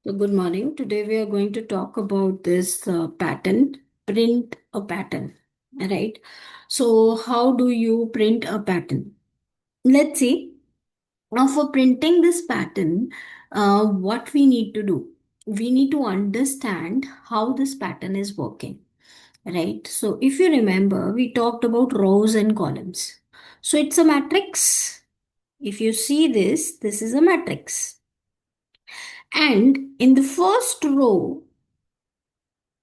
So good morning. Today we are going to talk about this pattern, print a pattern, right? So how do you print a pattern? Let's see. Now for printing this pattern, what we need to do? We need to understand how this pattern is working, right? So if you remember, we talked about rows and columns. So it's a matrix. If you see this, this is a matrix. And in the first row,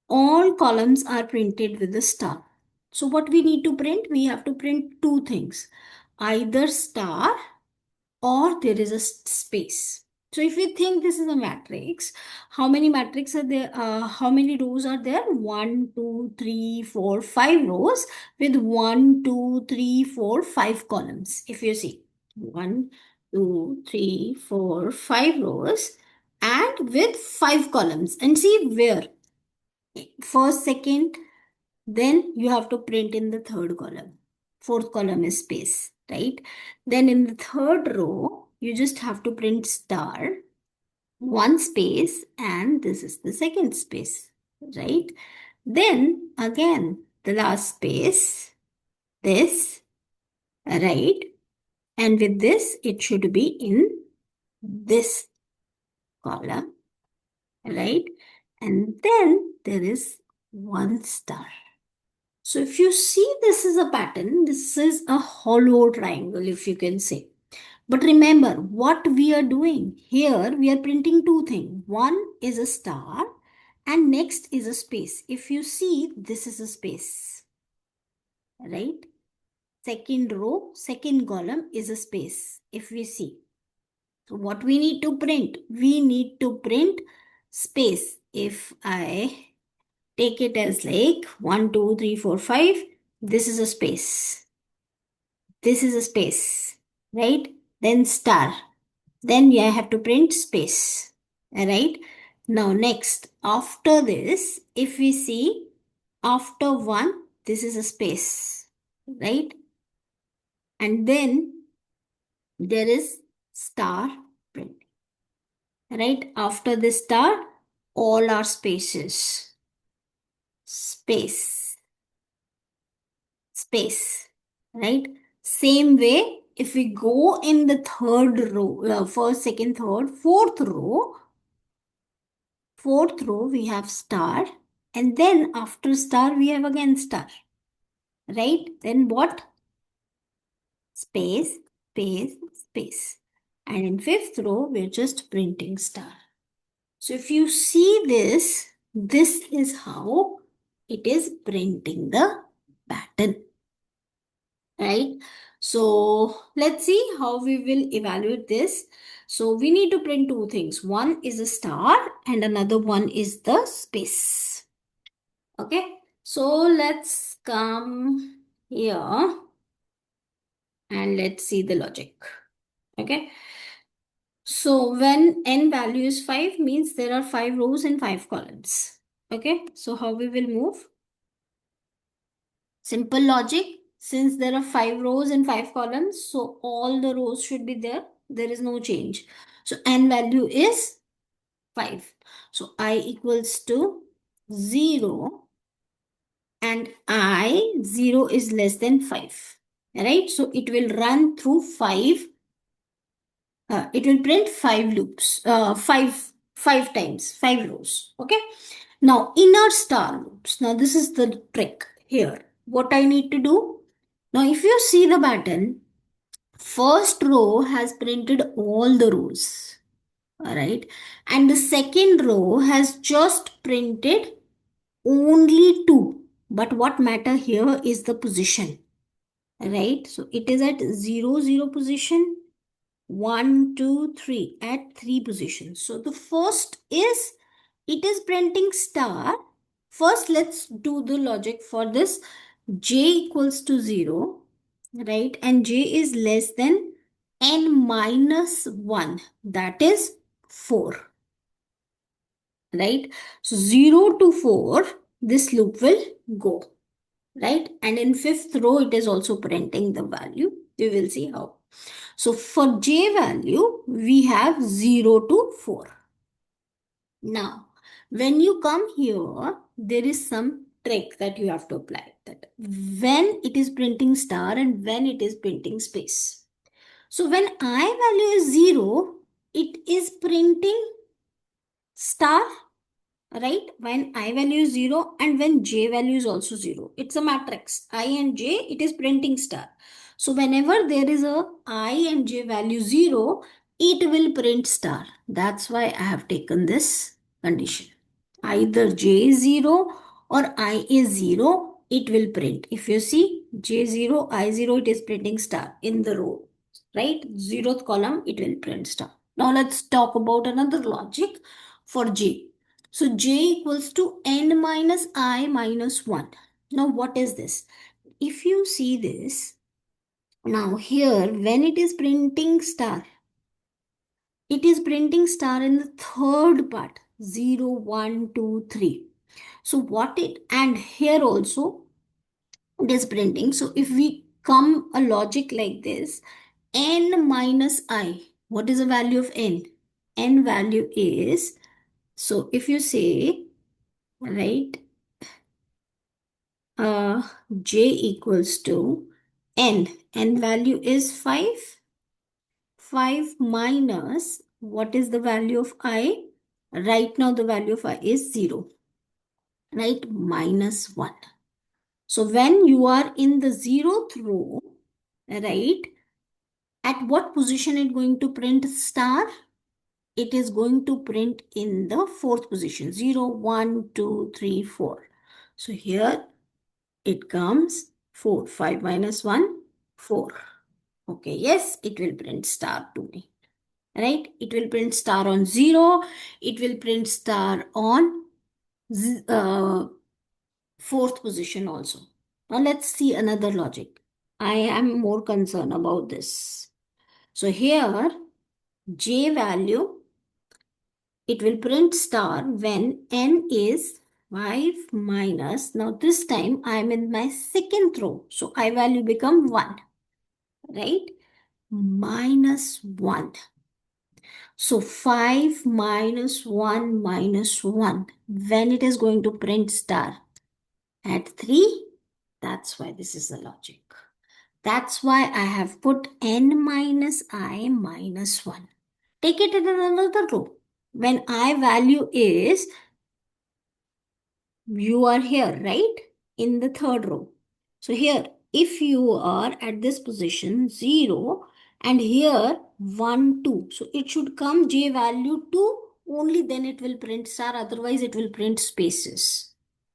all columns are printed with a star. So what we need to print? We have to print two things, either star or there is a space. So if we think this is a matrix, how many matrix are there? How many rows are there? 1, 2, 3, 4, 5 rows with 1, 2, 3, 4, 5 columns. If you see 1, 2, 3, 4, 5 rows and with 5 columns, and see where first, second, then you have to print in the third column. Fourth column is space, right? Then in the third row, you just have to print star, one space, and this is the second space, right? Then again, the last space, this, right? And with this, it should be in this column, right? And then there is one star. So if you see this is a pattern, this is a hollow triangle, if you can say. But remember what we are doing here, we are printing two things. One is a star and next is a space. If you see, this is a space, right? Second row, second column is a space, if we see. So what we need to print? We need to print space. If I take it as like 1, 2, 3, 4, 5, this is a space. This is a space, right? Then star. Then I have to print space, right? Now next, after this, if we see after one, this is a space, right? And then there is star print, right? After this star, all are spaces. Space, space, right? Same way, if we go in the third row, first, second, third, fourth row, we have star, and then after star, we have again star, right? Then what? Space, space, space. And in fifth row, we're just printing star. So if you see this, this is how it is printing the pattern. Right? So let's see how we will evaluate this. So we need to print two things. One is a star and another one is the space. Okay. So let's come here and let's see the logic. Okay. So when n value is 5 means there are 5 rows and 5 columns. Okay. So how we will move? Simple logic. Since there are 5 rows and 5 columns, so all the rows should be there. There is no change. So n value is 5. So I equals to 0 and 0 is less than 5. Right? So it will run through 5. It will print 5 loops, 5 times, 5 rows. Okay. Now inner star loops. Now this is the trick here. What I need to do? Now if you see the pattern, first row has printed all the rows. Alright. And the second row has just printed only 2. But what matter here is the position. Right. So it is at 0, 0 position. 1, 2, 3 at 3 positions. So the first is it is printing star. First, let's do the logic for this. J equals to 0, right? And J is less than n minus 1, that is 4, right? So 0 to 4, this loop will go, right? And in fifth row, it is also printing the value. We will see how. So for J value, we have 0 to 4. Now, when you come here, there is some trick that you have to apply, that when it is printing star and when it is printing space. So when I value is 0, it is printing star, right? When I value is 0 and when j value is also 0. It's a matrix. I and j, it is printing star. So whenever there is a I and j value 0, it will print star. That's why I have taken this condition. Either j is 0 or I is 0, it will print. If you see j0, I0, it is printing star in the row, right? 0th column, it will print star. Now let's talk about another logic for j. So j equals to n minus I minus 1. Now what is this? If you see this, now here when it is printing star, it is printing star in the third part, 0, 1, 2, 3. So what it, and here also it is printing. So if we come a logic like this, n minus I, what is the value of n? N value is, so if you say, right, uh, j equals to n value is 5, 5 minus, what is the value of I? Right now the value of I is 0, right, minus 1. So when you are in the 0th row, right, at what position it going to print star? It is going to print in the 4th position, 0, 1, 2, 3, 4. So here it comes 4, 5 minus 1, 4. Okay, yes, it will print star to me, right? It will print star on 0. It will print star on 4th position also. Now let's see another logic. I am more concerned about this. So here, j value, it will print star when n is 5 minus, now this time I am in my 2nd row. So I value become 1, right? Minus 1. So 5 minus 1 minus 1. When it is going to print star? At 3. That's why this is the logic. That's why I have put n minus I minus 1. Take it in another row. When I value is, you are here, right? In the 3rd row. So here, if you are at this position 0 and here 1, 2. So it should come j value 2, only then it will print star, otherwise it will print spaces.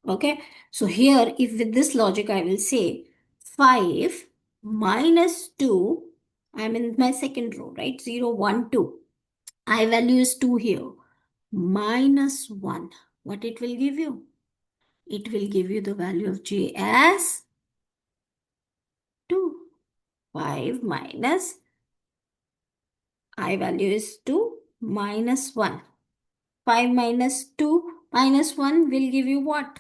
Okay. So here, if with this logic I will say 5 minus 2, I'm in my 2nd row, right? 0, 1, 2. I value is 2 here. Minus 1. What it will give you? It will give you the value of j as 2. 5 minus I value is 2 minus 1. 5 minus 2 minus 1 will give you what?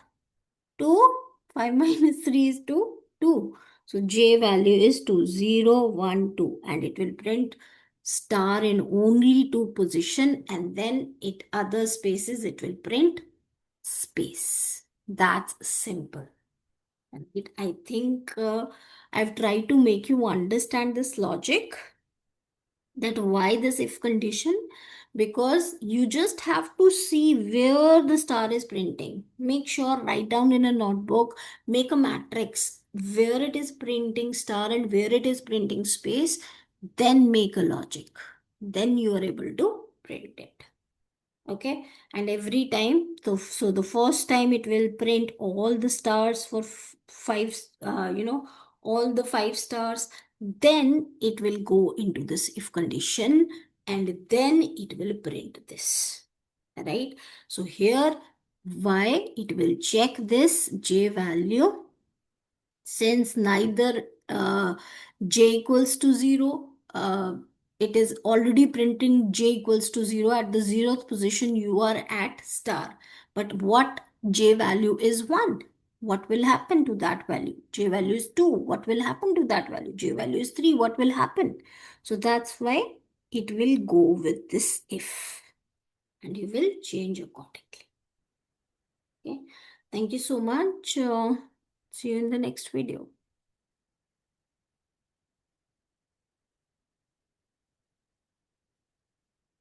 2. 5 minus 3 is 2. 2. So j value is 2. 0, 1, 2. And it will print star in only 2 position, and then it other spaces it will print space. That's simple. And I think I've tried to make you understand this logic, that why this if condition, because you just have to see where the star is printing. Make sure, write down in a notebook, make a matrix where it is printing star and where it is printing space, then make a logic. Then you are able to print it. Okay, and every time, so the first time it will print all the stars for 5, all the 5 stars, then it will go into this if condition, and then it will print this, right? So here, why it will check this j value, since neither j equals to 0, it is already printing j equals to 0. At the 0th position you are at star, but what j value is 1. What will happen to that value? J value is 2. What will happen to that value? J value is 3. What will happen? So that's why it will go with this if. and you will change accordingly. Okay. Thank you so much. See you in the next video.